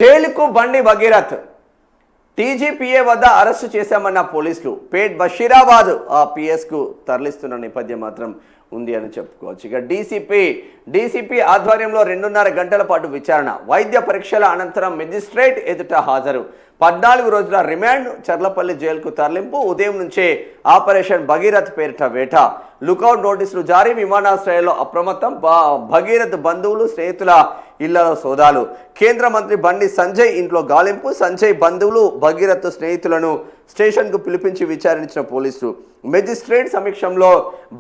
జైలుకు బండి భగీరథ్ టీజీపీఏ వద్ద అరెస్టు చేశామన్న పోలీసులు పేట్ బషీరాబాద్ ఆ పిఎస్కు తరలిస్తున్న నేపథ్యం మాత్రం ఉంది అని చెప్పుకోవచ్చు. ఇక డీసీపీ ఆధ్వర్యంలో 2.5 గంటల పాటు విచారణ, వైద్య పరీక్షల అనంతరం మెజిస్ట్రేట్ ఎదుట హాజరు, 14 రోజుల రిమాండ్, చర్లపల్లి జైలుకు తరలింపు, ఉదయం నుంచే ఆపరేషన్ భగీరథ్ పేరిట వేట, లుకౌట్ నోటీసులు జారీ, విమానాశ్రయాల్లో అప్రమత్తం, భగీరథ్ బంధువులు స్నేహితుల ఇళ్లలో సోదాలు, కేంద్ర మంత్రి బండి సంజయ్ ఇంట్లో గాలింపు, సంజయ్ బంధువులు భగీరథ్ స్నేహితులను స్టేషన్కు పిలిపించి విచారించిన పోలీసులు, మెజిస్ట్రేట్ సమక్షంలో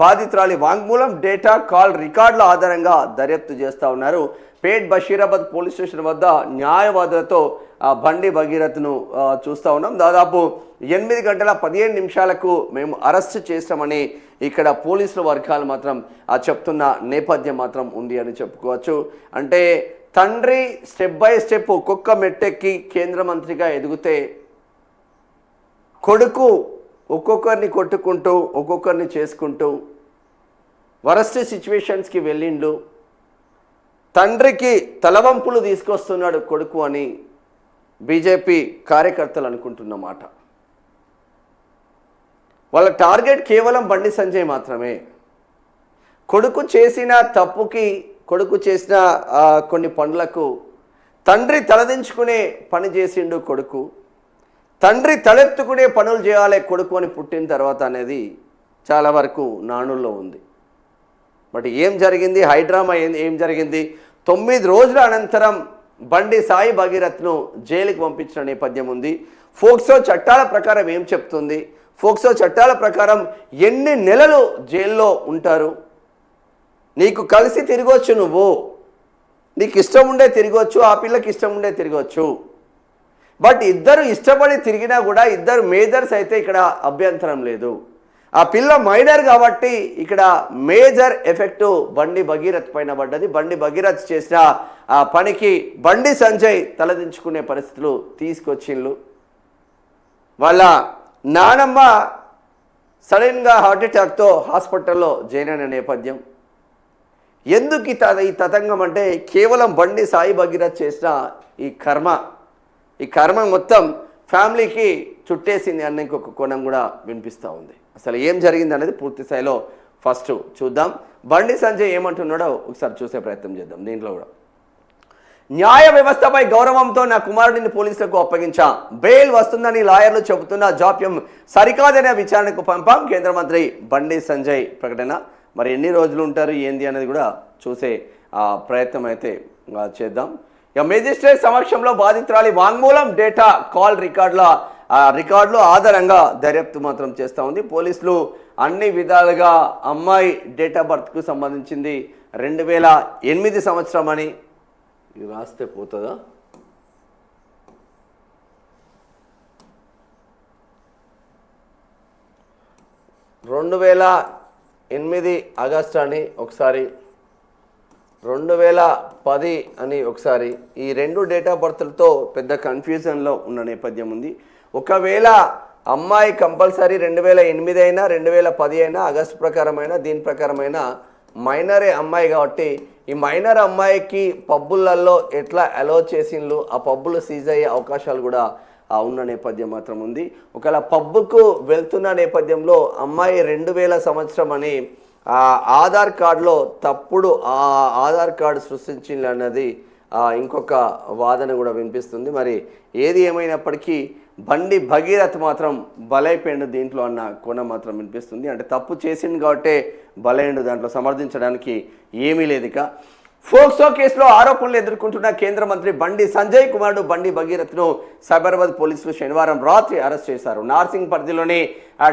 బాధితురాలి వాంగ్మూలం, డేటా, కాల్ రికార్డుల ఆధారంగా దర్యాప్తు చేస్తూ ఉన్నారు. పేట్ బషీరాబాద్ పోలీస్ స్టేషన్ వద్ద న్యాయవాదులతో బండి భగీరథ్ను చూస్తూ ఉన్నాం. దాదాపు 8 గంటల 15 నిమిషాలకు మేము అరెస్ట్ చేస్తామని ఇక్కడ పోలీసుల వర్గాలు మాత్రం చెప్తున్న నేపథ్యం మాత్రం ఉంది అని చెప్పుకోవచ్చు. అంటే తండ్రి స్టెప్ బై స్టెప్ ఒక్కొక్క మెట్టెక్కి కేంద్ర మంత్రిగా ఎదిగితే కొడుకు ఒక్కొక్కరిని కొట్టుకుంటూ ఒక్కొక్కరిని చేసుకుంటూ వరస్ట్ సిచ్యువేషన్స్కి వెళ్ళిండు. తండ్రికి తలవంపులు తీసుకొస్తున్నాడు కొడుకు అని బీజేపీ కార్యకర్తలు అనుకుంటున్నమాట. వాళ్ళ టార్గెట్ కేవలం బండి సంజయ్ మాత్రమే. కొడుకు చేసిన తప్పుకి, కొడుకు చేసిన కొన్ని పనులకు తండ్రి తలదించుకునే పని చేసిండు కొడుకు. తండ్రి తలెత్తుకునే పనులు చేయాలి కొడుకు అని పుట్టిన తర్వాత అనేది చాలా వరకు నానుల్లో ఉంది. బట్ ఏం జరిగింది, హైడ్రామా ఏం జరిగింది? 9 రోజుల అనంతరం బండి సాయి భగీరథ్ను జైలుకి పంపించిన నేపథ్యం ఉంది. ఫోక్సో చట్టాల ప్రకారం ఏం చెప్తుంది? ఫోక్సో చట్టాల ప్రకారం ఎన్ని నెలలు జైల్లో ఉంటారు? నీకు కలిసి తిరగవచ్చు, నువ్వు నీకు ఇష్టం ఉండే తిరగవచ్చు, ఆ పిల్లకి ఇష్టం ఉండే తిరగవచ్చు. బట్ ఇద్దరు ఇష్టపడి తిరిగినా కూడా ఇద్దరు మేజర్స్ అయితే ఇక్కడ అభ్యంతరం లేదు. ఆ పిల్ల మైనర్ కాబట్టి ఇక్కడ మేజర్ ఎఫెక్ట్ బండి భగీరథ్ పైన పడ్డది. బండి భగీరథ్ చేసిన ఆ పనికి బండి సంజయ్ తలదించుకునే పరిస్థితులు తీసుకొచ్చిండ్రు. వాళ్ళ నానమ్మ సడన్గా హార్ట్ అటాక్తో హాస్పిటల్లో జాయిన్ అయిన నేపథ్యం. ఎందుకు ఈ తతంగం అంటే కేవలం బండి సాయి భగీరథ్ చేసిన ఈ కర్మ మొత్తం ఫ్యామిలీకి చుట్టేసింది అన్న ఇంకొక కోణం కూడా వినిపిస్తూ ఉంది. అసలు ఏం జరిగింది అనేది పూర్తి స్థాయిలో ఫస్ట్ చూద్దాం. బండి సంజయ్ ఏమంటున్నాడో ఒకసారి చూసే ప్రయత్నం చేద్దాం. దీంట్లో కూడా న్యాయ వ్యవస్థపై గౌరవంతో నా కుమారుడిని పోలీసులకు అప్పగించా, బెయిల్ వస్తుందని లాయర్లు చెబుతున్న జాప్యం సరికాదనే విచారణకు పంపాం, కేంద్ర మంత్రి బండి సంజయ్ ప్రకటన. మరి ఎన్ని రోజులు ఉంటారు ఏంది అనేది కూడా చూసే ప్రయత్నం అయితే చేద్దాం. ఇక మెజిస్ట్రేట్ సమక్షంలో బాధితురాలి వాంగ్మూలం, డేటా, కాల్ రికార్డులు ఆధారంగా దర్యాప్తు మాత్రం చేస్తూ ఉంది. పోలీసులు అన్ని విధాలుగా అమ్మాయి డేట్ ఆఫ్ బర్త్కు సంబంధించింది 2008 సంవత్సరం అని ఇది రాస్తే పోతుందా? 2008 ఆగస్టు అని ఒకసారి, 2010 అని ఒకసారి. ఈ 2 డేట్ ఆఫ్ బర్త్లతో పెద్ద కన్ఫ్యూజన్లో ఉన్న నేపథ్యం ఉంది. ఒకవేళ అమ్మాయి కంపల్సరీ 2008 అయినా 2010 అయినా ఆగస్టు ప్రకారమైనా దీని ప్రకారమైనా మైనరే అమ్మాయి కాబట్టి ఈ మైనర్ అమ్మాయికి పబ్బులలో ఎట్లా అలో చేసిండ్రు, ఆ పబ్బులు సీజ్ అయ్యే అవకాశాలు కూడా ఉన్న నేపథ్యం మాత్రం ఉంది. ఒకవేళ పబ్బుకు వెళ్తున్న నేపథ్యంలో అమ్మాయి 2000 సంవత్సరం అని ఆధార్ కార్డులో తప్పుడు ఆధార్ కార్డు సృష్టించింది అన్నది ఇంకొక వాదన కూడా వినిపిస్తుంది. మరి ఏది ఏమైనప్పటికీ బండి భగీరథ్ మాత్రం బలైపోయిండు దీంట్లో అన్న కోణం మాత్రం వినిపిస్తుంది. అంటే తప్పు చేసింది కాబట్టి బలైండు, దాంట్లో సమర్థించడానికి ఏమీ లేదు. ఇక ఫోక్సో కేసులో ఆరోపణలు ఎదుర్కొంటున్న కేంద్ర మంత్రి బండి సంజయ్ కుమారుడు బండి భగీరథ్ను సైబరాబాద్ పోలీసులు శనివారం రాత్రి అరెస్ట్ చేశారు. నార్సింగ్ పరిధిలోని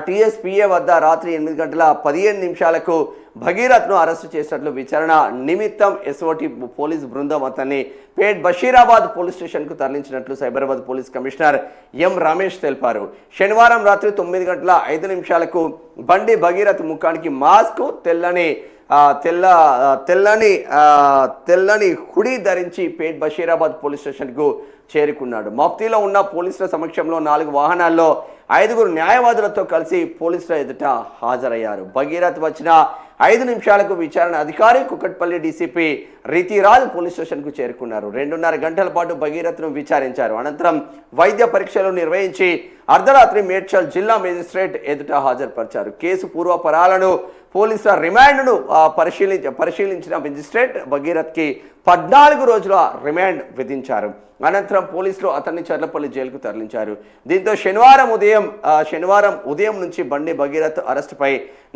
టీఎస్పీఏ వద్ద రాత్రి 8 గంటల 15 నిమిషాలకు భగీరథ్ను అరెస్టు చేసినట్లు విచారణ నిమిత్తం ఎస్ఓటి పోలీస్ బృందం అతన్ని పేట్ బషీరాబాద్ పోలీస్ స్టేషన్కు తరలించినట్లు Cyberabad police commissioner M Ramesh తెలిపారు. శనివారం రాత్రి 9 గంటల 5 నిమిషాలకు బండి భగీరథ్ ముఖానికి మాస్క్, తెల్లని హుడీ ధరించి పేట్ బషీరాబాద్ పోలీస్ స్టేషన్కు చేరుకున్నాడు. మఫ్తీలో ఉన్న పోలీసుల సమక్షంలో 4 వాహనాల్లో 5 న్యాయవాదులతో కలిసి పోలీసుల ఎదుట హాజరయ్యారు. భగీరథ్ వచ్చిన 5 నిమిషాలకు విచారణ అధికారి కుకట్పల్లి డీసీపీ రితిరాజ్ పోలీస్ స్టేషన్కు చేరుకున్నారు. 2.5 గంటల పాటు భగీరథ్ను విచారించారు. అనంతరం వైద్య పరీక్షలు నిర్వహించి అర్ధరాత్రి మేడ్చల్ జిల్లా మేజిస్ట్రేట్ ఎదుట హాజరుపరిచారు. కేసు పూర్వపరాలను పోలీసుల రిమాండ్ను పరిశీలించిన మేజిస్ట్రేట్ భగీరథ్కి 14 రోజుల రిమాండ్ విధించారు. అనంతరం పోలీసులు అతన్ని చర్లపల్లి జైలుకు తరలించారు. దీంతో శనివారం ఉదయం నుంచి బండి భగీరథ్ అరెస్టుపై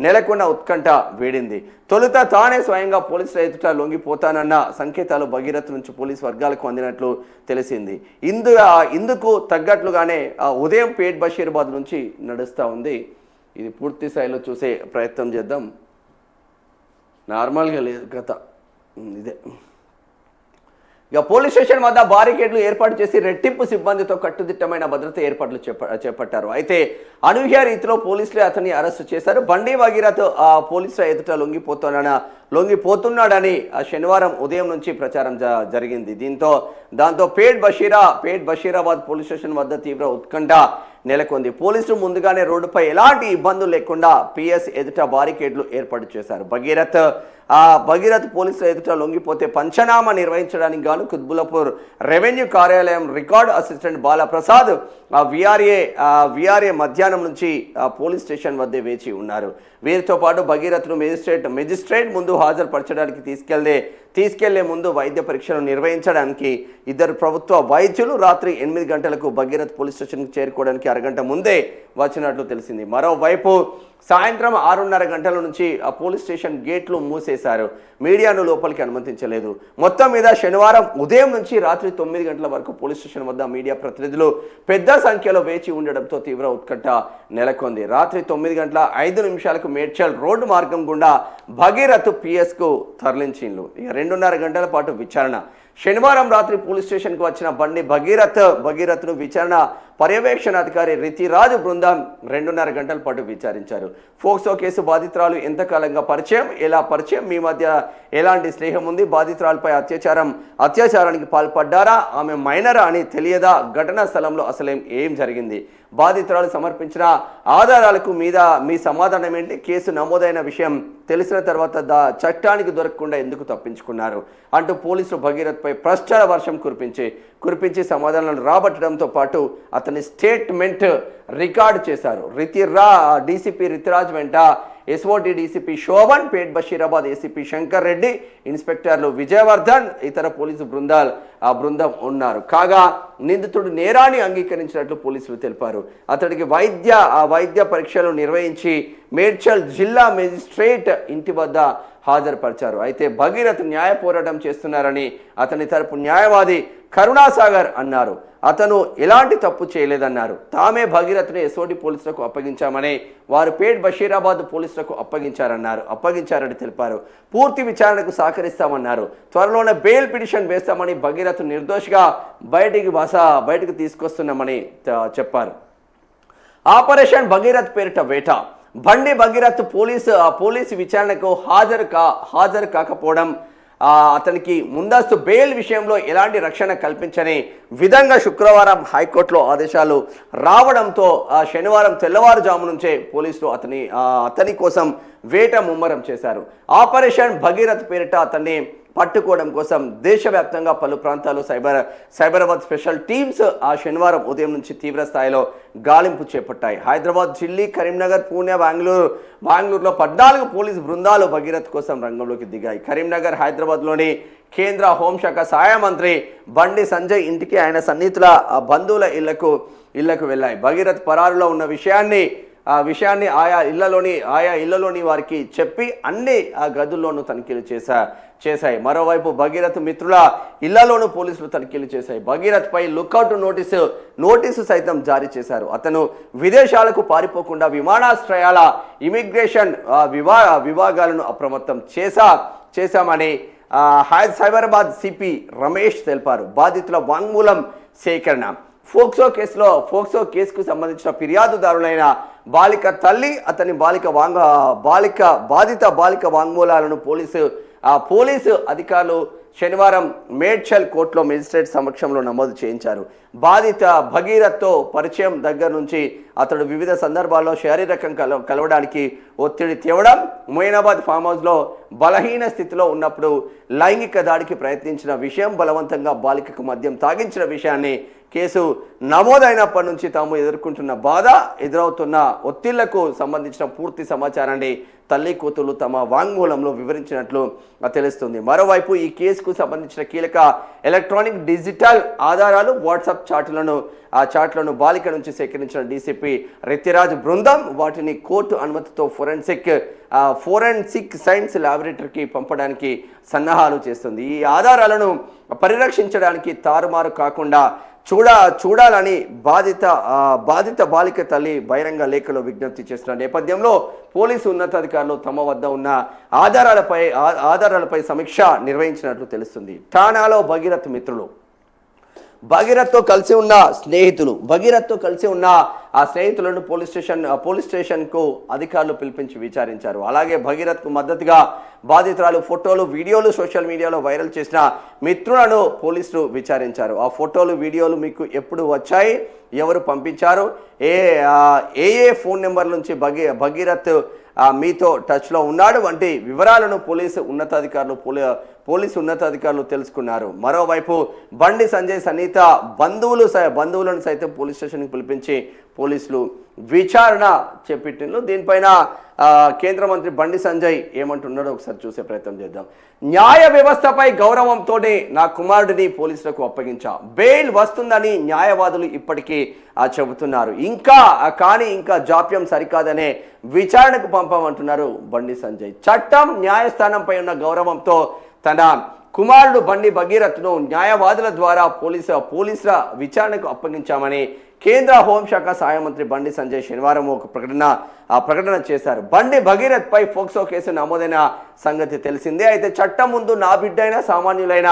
నెలకొన్న ఉత్కంఠ వేడింది. తొలుత తానే స్వయంగా పోలీసుల ఎదుట లొంగిపోతానన్న సంకేతాలు భగీరథ్ నుంచి పోలీసు వర్గాలకు అందినట్లు తెలిసింది. ఇందుకు తగ్గట్లుగానే ఉదయం పేట్ బషీరాబాద్ నుంచి నడుస్తూ ఉంది. ఇది పూర్తి స్థాయిలో చూసే ప్రయత్నం చేద్దాం. నార్మల్గా లేదు కథ ఇదే. ఇక పోలీస్ స్టేషన్ వద్ద బారికేడ్లు ఏర్పాటు చేసి రెట్టింపు సిబ్బందితో కట్టుదిట్టమైన భద్రత ఏర్పాట్లు చేపట్టారు. అయితే అనూహ్య రీతిలో పోలీసులే అతన్ని అరెస్టు చేశారు. బండి భగీరథ్ పోలీసుల ఎదుట లొంగిపోతున్నాడని శనివారం ఉదయం నుంచి ప్రచారం జరిగింది. దాంతో పేట్ బషీరాబాద్ పోలీస్ స్టేషన్ వద్ద తీవ్ర ఉత్కంఠ నెలకొంది. పోలీసులు ముందుగానే రోడ్డుపై ఎలాంటి ఇబ్బందులు లేకుండా పిఎస్ ఎదుట బారికేడ్లు ఏర్పాటు చేశారు. భగీరథ్ పోలీసుల ఎదుట లొంగిపోతే పంచనామా నిర్వహించడానికి గాను కుత్బులాపూర్ రెవెన్యూ కార్యాలయం రికార్డు అసిస్టెంట్ బాలప్రసాద్ విఆర్ఏ మధ్యాహ్నం నుంచి పోలీస్ స్టేషన్ వద్దే వేచి ఉన్నారు. వీరితో పాటు భగీరథ్ను మెజిస్ట్రేట్ ముందు హాజరుపరచడానికి తీసుకెళ్లే ముందు వైద్య పరీక్షలు నిర్వహించడానికి 2 ప్రభుత్వ వైద్యులు రాత్రి 8 గంటలకు భగీరథ్ పోలీస్ స్టేషన్కు చేరుకోవడానికి అరగంట ముందే వచ్చినట్లు తెలిసింది. మరోవైపు సాయంత్రం 6:30 గంటల నుంచి ఆ పోలీస్ స్టేషన్ గేట్లు మూసేశారు. మీడియాను లోపలికి అనుమతించలేదు. మొత్తం మీద శనివారం ఉదయం నుంచి రాత్రి 9 గంటల వరకు పోలీస్ స్టేషన్ వద్ద మీడియా ప్రతినిధులు పెద్ద సంఖ్యలో వేచి ఉండడంతో తీవ్ర ఉత్కంఠ నెలకొంది. రాత్రి 9:05 మేడ్చల్ రోడ్డు మార్గం గుండా భగీరథ్ పిఎస్కు తరలించిండ్రు. 2.5 గంటల పాటు విచారణ. శనివారం రాత్రి పోలీస్ స్టేషన్కు వచ్చిన బండి భగీరథ్ను విచారణ పర్యవేక్షణాధికారి రితిరాజ్ బృందం 2.5 గంటల పాటు విచారించారు. ఫోక్సో కేసు బాధితురాలు ఎంతకాలంగా పరిచయం, మీ మధ్య ఎలాంటి స్నేహం ఉంది, బాధితురాలపై అత్యాచారానికి పాల్పడ్డారా, ఆమె మైనరా అని తెలియదా, ఘటనా స్థలంలో ఏం జరిగింది, బాధితురాలు సమర్పించిన ఆధారాలకు మీ సమాధానం ఏంటి, కేసు నమోదైన విషయం తెలిసిన తర్వాత చట్టానికి దొరకకుండా ఎందుకు తప్పించుకున్నారు అంటూ పోలీసులు భగీరథ్పై ప్రశ్నల వర్షం కురిపించి సమాధానాలు రాబట్టడంతో పాటు అతని స్టేట్మెంట్ రికార్డు చేశారు. డీసీపీ రితిరాజ్ వెంట ఎస్ఓటీ డీసీపీ శోభన్, పేట్ బషీరాబాద్ ఏసీపీ శంకర్ రెడ్డి, ఇన్స్పెక్టర్లు విజయవర్ధన్, ఇతర పోలీసు బృందం ఉన్నారు. కాగా నిందితుడు నేరాన్ని అంగీకరించినట్లు పోలీసులు తెలిపారు. అతడికి వైద్య పరీక్షలు నిర్వహించి మేడ్చల్ జిల్లా మేజిస్ట్రేట్ ఇంటి వద్ద హాజరుపరిచారు. అయితే భగీరథ్ న్యాయ పోరాటం చేస్తున్నారని అతని తరపు న్యాయవాది కరుణాసాగర్ అన్నారు. అతను ఎలాంటి తప్పు చేయలేదన్నారు. తామే భగీరథ్ని ఎస్ఓటి పోలీసులకు అప్పగించామని, వారు పేట్ బషీరాబాద్ పోలీసులకు అప్పగించారని తెలిపారు. పూర్తి విచారణకు సహకరిస్తామన్నారు. త్వరలోనే బెయిల్ పిటిషన్ వేస్తామని, భగీరథ్ నిర్దోషిగా బయటకు తీసుకొస్తున్నామని చెప్పారు. ఆపరేషన్ భగీరథ్ పేరిట వేట. బండి భగీరథ్ పోలీసు విచారణకు హాజరు కాకపోవడం, అతనికి ముందస్తు బెయిల్ విషయంలో ఎలాంటి రక్షణ కల్పించని విధంగా శుక్రవారం హైకోర్టులో ఆదేశాలు రావడంతో శనివారం తెల్లవారుజాము నుంచే పోలీసులు అతని కోసం వేట ముమ్మరం చేశారు. ఆపరేషన్ భగీరథ్ పేరిట అతన్ని పట్టుకోవడం కోసం దేశవ్యాప్తంగా పలు ప్రాంతాల్లో సైబరాబాద్ స్పెషల్ టీమ్స్ శనివారం ఉదయం నుంచి తీవ్ర స్థాయిలో గాలింపు చేపట్టాయి. హైదరాబాద్, ఢిల్లీ, కరీంనగర్, పూణె, బెంగళూరులో 14 పోలీసు బృందాలు భగీరథ్ కోసం రంగంలోకి దిగాయి. కరీంనగర్, హైదరాబాద్లోని కేంద్ర హోంశాఖ సహాయ మంత్రి బండి సంజయ్ ఇంటికి, ఆయన సన్నిహితుల బంధువుల ఇళ్లకు వెళ్ళాయి. భగీరథ్ పరారులో ఉన్న విషయాన్ని ఆయా ఇళ్లలోని వారికి చెప్పి అన్ని గదుల్లోనూ తనిఖీలు చేశాయి. మరోవైపు భగీరథ్ మిత్రుల ఇళ్లలోనూ పోలీసులు తనిఖీలు చేశాయి. భగీరథ్ పై లుకౌట్ నోటీసు సైతం జారీ చేశారు. అతను విదేశాలకు పారిపోకుండా విమానాశ్రయాల ఇమిగ్రేషన్ విభాగాలను అప్రమత్తం చేశామని సైబరాబాద్ సిపి రమేష్ తెలిపారు. బాధితుల వాంగ్మూలం సేకరణ. ఫోక్సో కేసుకు సంబంధించిన ఫిర్యాదుదారులైన బాలిక తల్లి, అతని బాధిత బాలిక వాంగ్మూలాలను పోలీసు అధికారులు శనివారం మేడ్చల్ కోర్టులో మెజిస్ట్రేట్ సమక్షంలో నమోదు చేయించారు. బాధిత భగీరథ్తో పరిచయం దగ్గర నుంచి అతడు వివిధ సందర్భాల్లో శారీరకం కలవడానికి ఒత్తిడి తేవడం, మొయినాబాద్ ఫామ్ హౌస్లో బలహీన స్థితిలో ఉన్నప్పుడు లైంగిక దాడికి ప్రయత్నించిన విషయం, బలవంతంగా బాలికకు మద్యం తాగించిన విషయాన్ని కేసు నమోదైనప్పటి నుంచి తాము ఎదుర్కొంటున్న బాధ, ఎదురవుతున్న ఒత్తిళ్లకు సంబంధించిన పూర్తి సమాచారాన్ని తల్లి కూతురు తమ వాంగ్మూలంలో వివరించినట్లు తెలుస్తుంది. మరోవైపు ఈ కేసుకు సంబంధించిన కీలక ఎలక్ట్రానిక్ డిజిటల్ ఆధారాలు, వాట్సాప్ చాట్లను బాలిక నుంచి సేకరించిన డీసీపీ రిత్యరాజ్ బృందం వాటిని కోర్టు అనుమతితో ఫోరెన్సిక్ సైన్స్ ల్యాబొరేటరీకి పంపడానికి సన్నాహాలు చేస్తుంది. ఈ ఆధారాలను పరిరక్షించడానికి తారుమారు కాకుండా చూడాలని బాధిత బాలిక తల్లి బహిరంగ లేఖలో విజ్ఞప్తి చేస్తున్న నేపథ్యంలో పోలీసు ఉన్నతాధికారులు తమ వద్ద ఉన్న ఆధారాలపై సమీక్ష నిర్వహించినట్లు తెలుస్తుంది. ఠానాలో భగీరథ్ మిత్రులు, భగీరథ్తో కలిసి ఉన్న ఆ స్నేహితులను పోలీస్ స్టేషన్కు అధికారులు పిలిపించి విచారించారు. అలాగే భగీరథ్కు మద్దతుగా బాధితురాలు ఫోటోలు, వీడియోలు సోషల్ మీడియాలో వైరల్ చేసిన మిత్రులను పోలీసులు విచారించారు. ఆ ఫోటోలు, వీడియోలు మీకు ఎప్పుడు వచ్చాయి, ఎవరు పంపించారు, ఏ ఫోన్ నెంబర్ నుంచి భగీరథ్ మీతో టచ్లో ఉన్నాడు వంటి వివరాలను పోలీసు ఉన్నతాధికారులు తెలుసుకున్నారు. మరోవైపు బండి సంజయ్ సన్నిహిత బంధువులను సైతం పోలీస్ స్టేషన్కి పిలిపించి పోలీసులు విచారణ చేపట్టిండ్రు. దీనిపైన కేంద్ర మంత్రి బండి సంజయ్ ఏమంటున్నాడో ఒకసారి చూసే ప్రయత్నం చేద్దాం. న్యాయ వ్యవస్థపై గౌరవంతోనే నా కుమారుడిని పోలీసులకు అప్పగించా, బెయిల్ వస్తుందని న్యాయవాదులు ఇప్పటికీ చెబుతున్నారు, ఇంకా జాప్యం సరికాదనే విచారణకు పంపమంటున్నారు బండి సంజయ్. చట్టం, న్యాయస్థానంపై ఉన్న గౌరవంతో తన కుమారుడు బండి భగీరథ్ను న్యాయవాదుల ద్వారా పోలీసుల విచారణకు అప్పగించామని కేంద్ర హోంశాఖ సహాయ మంత్రి బండి సంజయ్ శనివారం ఒక ప్రకటన చేశారు. బండి భగీరథ్ పై ఫోక్సో కేసు నమోదైన సంగతి తెలిసిందే. అయితే చట్టం ముందు నా బిడ్డైన సామాన్యులైన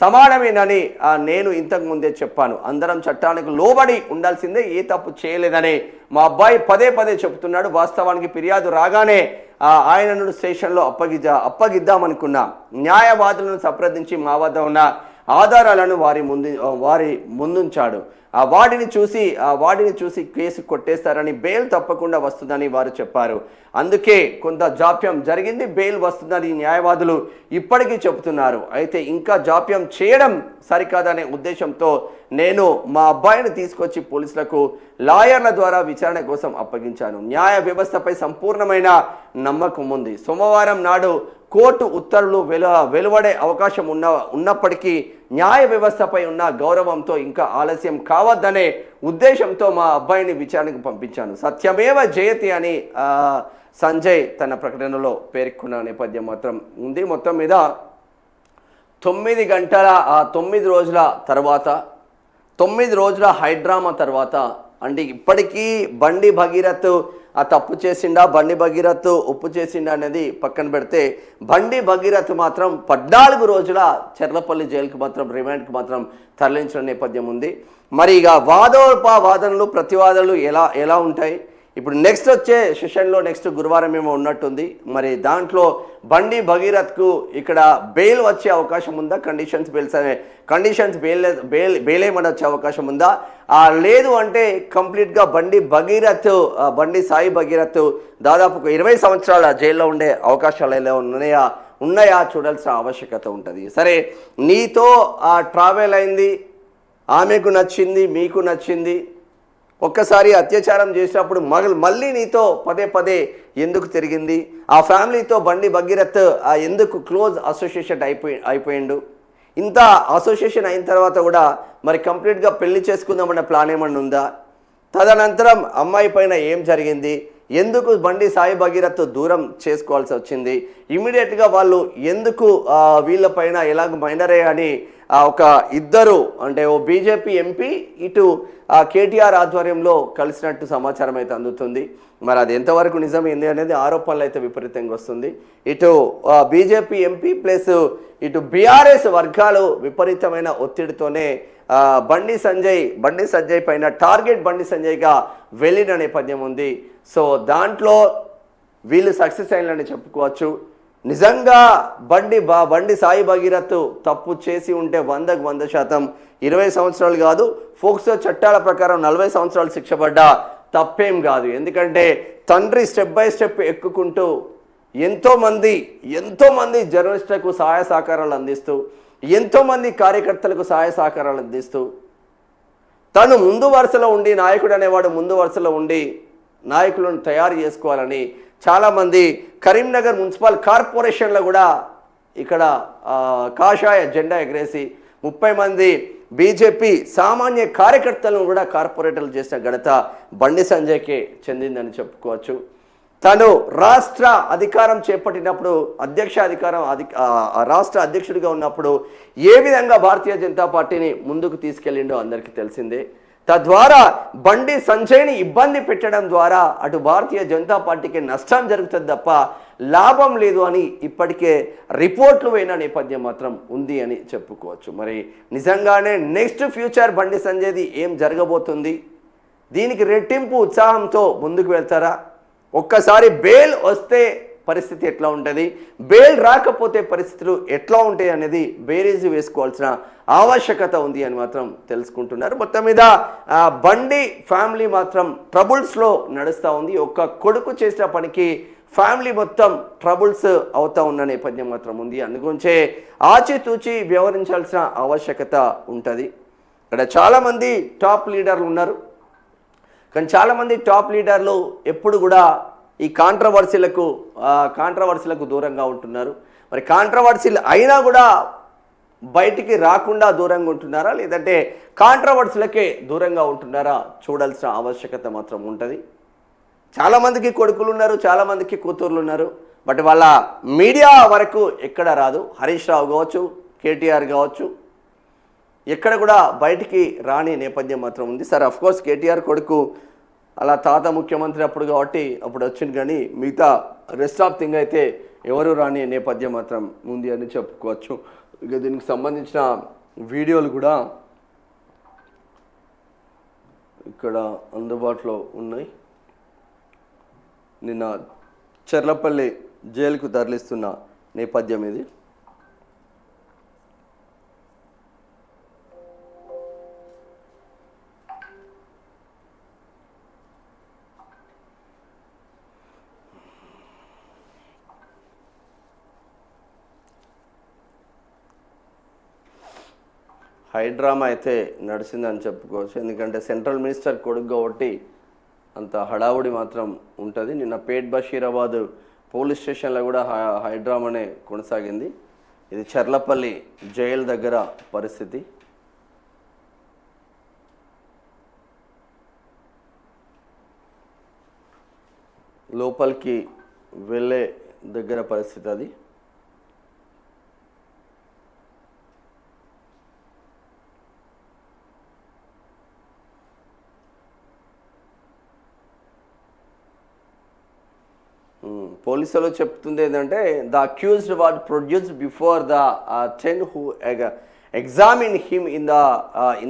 సమానమేనని నేను ఇంతకు ముందే చెప్పాను. అందరం చట్టానికి లోబడి ఉండాల్సిందే, ఏ తప్పు చేయలేదని మా అబ్బాయి పదే చెబుతున్నాడు. వాస్తవానికి ఫిర్యాదు రాగానే ఆయనను స్టేషన్లో అప్పగిద్దామనుకున్నా. న్యాయవాదులను సంప్రదించి మా వద్ద ఉన్న ఆధారాలను వారి ముందుంచాడు. వాడిని చూసి కేసు కొట్టేస్తారని, బెయిల్ తప్పకుండా వస్తుందని వారు చెప్పారు. అందుకే కొంత జాప్యం జరిగింది, బెయిల్ వస్తుందని న్యాయవాదులు ఇప్పటికీ చెబుతున్నారు. అయితే ఇంకా జాప్యం చేయడం సరికాదనే ఉద్దేశంతో నేను మా అబ్బాయిని తీసుకొచ్చి పోలీసులకు లాయర్ల ద్వారా విచారణ కోసం అప్పగించాను. న్యాయ వ్యవస్థపై సంపూర్ణమైన నమ్మకం ఉంది. సోమవారం నాడు కోర్టు ఉత్తర్వులు వెలువడే అవకాశం ఉన్నప్పటికీ న్యాయ వ్యవస్థపై ఉన్న గౌరవంతో ఇంకా ఆలస్యం కావద్దనే ఉద్దేశంతో మా అబ్బాయిని విచారణకు పంపించాను. సత్యమేవ జయతి అని సంజయ్ తన ప్రకటనలో పేర్కొన్న నేపథ్యం మాత్రం ఉంది. మొత్తం మీద 9 గంటల 9 రోజుల హైడ్రామా తర్వాత అంటే ఇప్పటికీ బండి భగీరథ్ తప్పు చేసిండా, బండి భగీరథ్ ఒప్పు చేసిండా అనేది పక్కన పెడితే బండి భగీరథ్ మాత్రం 14 రోజుల చెర్లపల్లి జైలుకు మాత్రం రిమాండ్కి మాత్రం తరలించిన నేపథ్యం ఉంది. మరి ఇక వాదనలు ప్రతివాదనలు ఎలా ఉంటాయి? ఇప్పుడు నెక్స్ట్ వచ్చే సెషన్లో నెక్స్ట్ గురువారం ఏమో ఉన్నట్టుంది. మరి దాంట్లో బండి భగీరథ్కు ఇక్కడ బెయిల్ వచ్చే అవకాశం ఉందా? కండిషన్స్ బెయిల్ ఏమని వచ్చే అవకాశం ఉందా? లేదు అంటే కంప్లీట్గా బండి సాయి భగీరథ్ దాదాపు 20 సంవత్సరాల జైల్లో ఉండే అవకాశాలు ఎలా ఉన్నాయా చూడాల్సిన ఆవశ్యకత ఉంటుంది. సరే, నీతో ట్రావెల్ అయింది, ఆమెకు నచ్చింది, మీకు నచ్చింది, ఒక్కసారి అత్యాచారం చేసినప్పుడు మళ్ళీ నీతో పదే ఎందుకు తిరిగింది? ఆ ఫ్యామిలీతో బండి భగీరథ్ ఎందుకు క్లోజ్ అసోసియేషన్ అయిపోయిండు? ఇంత అసోసియేషన్ అయిన తర్వాత కూడా మరి కంప్లీట్గా పెళ్లి చేసుకుందామన్న ప్లాన్ ఏమన్నా ఉందా? తదనంతరం అమ్మాయి పైన ఏం జరిగింది? ఎందుకు బండి సాయి భగీరథ్ దూరం చేసుకోవాల్సి వచ్చింది? ఇమీడియట్గా వాళ్ళు ఎందుకు వీళ్ళపైన ఎలాగ మైనరే అని ఒక ఇద్దరు అంటే ఓ బీజేపీ ఎంపీ ఇటు కేటీఆర్ ఆధ్వర్యంలో కలిసినట్టు సమాచారం అయితే అందుతుంది. మరి అది ఎంతవరకు నిజం ఏంది అనేది ఆరోపణలు అయితే విపరీతంగా వస్తుంది. ఇటు బీజేపీ ఎంపీ ప్లస్ ఇటు బీఆర్ఎస్ వర్గాలు విపరీతమైన ఒత్తిడితోనే బండి సంజయ్ పైన టార్గెట్ బండి సంజయ్గా వెళ్ళిన నేపథ్యం ఉంది. సో దాంట్లో వీళ్ళు సక్సెస్ అయినని చెప్పుకోవచ్చు. నిజంగా బండి సాయి భగీరథ్ తప్పు చేసి ఉంటే 100% 20 సంవత్సరాలు కాదు, ఫోక్సో చట్టాల ప్రకారం 40 సంవత్సరాలు శిక్ష పడ్డా తప్పేం కాదు. ఎందుకంటే తండ్రి స్టెప్ బై స్టెప్ ఎక్కుకుంటూ ఎంతోమంది జర్నలిస్టులకు సహాయ సహకారాలు అందిస్తూ, ఎంతోమంది కార్యకర్తలకు సహాయ సహకారాలు అందిస్తూ, తను ముందు వరుసలో ఉండి, నాయకుడు అనేవాడు ముందు వరుసలో ఉండి నాయకులను తయారు చేసుకోవాలని చాలామంది కరీంనగర్ మున్సిపల్ కార్పొరేషన్లో కూడా ఇక్కడ కాషాయ జెండా ఎగరేసి 30 మంది బీజేపీ సామాన్య కార్యకర్తలను కూడా కార్పొరేటర్లు చేసిన ఘనత బండి సంజయ్కే చెందిందని చెప్పుకోవచ్చు. తను రాష్ట్ర అధికారం చేపట్టినప్పుడు రాష్ట్ర అధ్యక్షుడిగా ఉన్నప్పుడు ఏ విధంగా భారతీయ జనతా పార్టీని ముందుకు తీసుకెళ్ళిండో అందరికీ తెలిసిందే. తద్వారా బండి సంజయ్ని ఇబ్బంది పెట్టడం ద్వారా అటు భారతీయ జనతా పార్టీకి నష్టం జరుగుతుంది తప్ప లాభం లేదు అని ఇప్పటికే రిపోర్ట్లు అయిన నేపథ్యం మాత్రం ఉంది అని చెప్పుకోవచ్చు. మరి నిజంగానే నెక్స్ట్ ఫ్యూచర్ బండి సంజయ్ది ఏం జరగబోతుంది? దీనికి రెట్టింపు ఉత్సాహంతో ముందుకు వెళ్తారా? ఒక్కసారి బెయిల్ వస్తే పరిస్థితి ఎట్లా ఉంటుంది, బెయిల్ రాకపోతే పరిస్థితులు ఎట్లా ఉంటాయి అనేది బేరీజు వేసుకోవాల్సిన ఆవశ్యకత ఉంది అని మాత్రం తెలుసుకుంటున్నారు. మొత్తం మీద బండి ఫ్యామిలీ మాత్రం ట్రబుల్స్లో నడుస్తూ ఉంది. ఒక్క కొడుకు చేసిన పనికి ఫ్యామిలీ మొత్తం ట్రబుల్స్ అవుతా ఉన్న నేపథ్యం మాత్రం ఉంది. అందుగురించే ఆచితూచి వ్యవహరించాల్సిన ఆవశ్యకత ఉంటుంది. ఇక్కడ చాలామంది టాప్ లీడర్లు ఉన్నారు, కానీ చాలామంది టాప్ లీడర్లు ఎప్పుడు కూడా ఈ కాంట్రవర్సీలకు దూరంగా ఉంటున్నారు. మరి కాంట్రవర్సీలు అయినా కూడా బయటికి రాకుండా దూరంగా ఉంటున్నారా, లేదంటే కాంట్రవర్సీలకే దూరంగా ఉంటున్నారా చూడాల్సిన ఆవశ్యకత మాత్రం ఉంటుంది. చాలామందికి కొడుకులు ఉన్నారు, చాలామందికి కూతుర్లు ఉన్నారు, బట్ వాళ్ళ మీడియా వరకు ఎక్కడ రాదు. హరీష్ రావు కావచ్చు, కేటీఆర్ కావచ్చు, ఎక్కడ కూడా బయటికి రాని నేపథ్యం మాత్రం ఉంది. సార్ అఫ్కోర్స్ కేటీఆర్ కొడుకు అలా తాత ముఖ్యమంత్రి అప్పుడు కాబట్టి అప్పుడు వచ్చింది, కానీ మిగతా రెస్ట్ ఆఫ్ థింగ్ అయితే ఎవరు రాని నేపథ్యం మాత్రం ఉంది అని చెప్పుకోవచ్చు. ఇక దీనికి సంబంధించిన వీడియోలు కూడా ఇక్కడ అందుబాటులో ఉన్నాయి. నిన్న చెర్లపల్లి జైలుకు తరలిస్తున్న నేపథ్యం ఇది. హైడ్రామా అయితే నడిచిందని చెప్పుకోవచ్చు. ఎందుకంటే సెంట్రల్ మినిస్టర్ కొడుకు కాబట్టి అంత హడావుడి మాత్రం ఉంటుంది. నిన్న పేట్ బషీరాబాద్ పోలీస్ స్టేషన్లో కూడా హైడ్రామానే కొనసాగింది. ఇది చర్లపల్లి జైలు దగ్గర పరిస్థితి. లోపలికి వెళ్ళే దగ్గర పరిస్థితి అది. పోలీసులు చెప్తుంది ఏంటంటే the accused was produced before the 10 who examined him in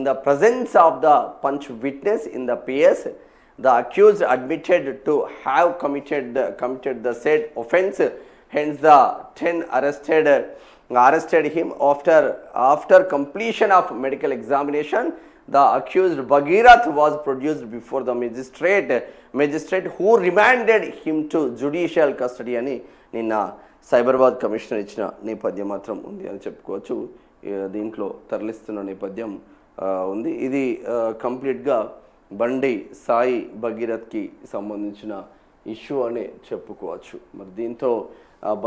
the presence of the punch witness in the PS. The accused admitted to have committed the said offence. Hence the 10 arrested him after completion of medical examination. The accused Bhagirath was produced before the magistrate who remanded him to judicial custody అని నిన్న Cyberabad commissioner ఇచ్చిన నేపథ్యం మాత్రం ఉంది అని చెప్పుకోవచ్చు. దీంట్లో తరలిస్తున్న నేపథ్యం ఉంది. ఇది కంప్లీట్గా బండి సాయి భగీరథ్కి సంబంధించిన ఇష్యూ అని చెప్పుకోవచ్చు. మరి దీంతో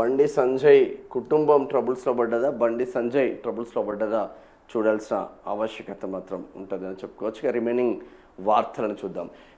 బండి సంజయ్ కుటుంబం ట్రబుల్స్లో పడ్డదా, బండి సంజయ్ ట్రబుల్స్లో పడ్డదా చూడాల్సిన ఆవశ్యకత మాత్రం ఉంటుందని చెప్పుకోవచ్చు. రిమైనింగ్ వార్తలను చూద్దాం.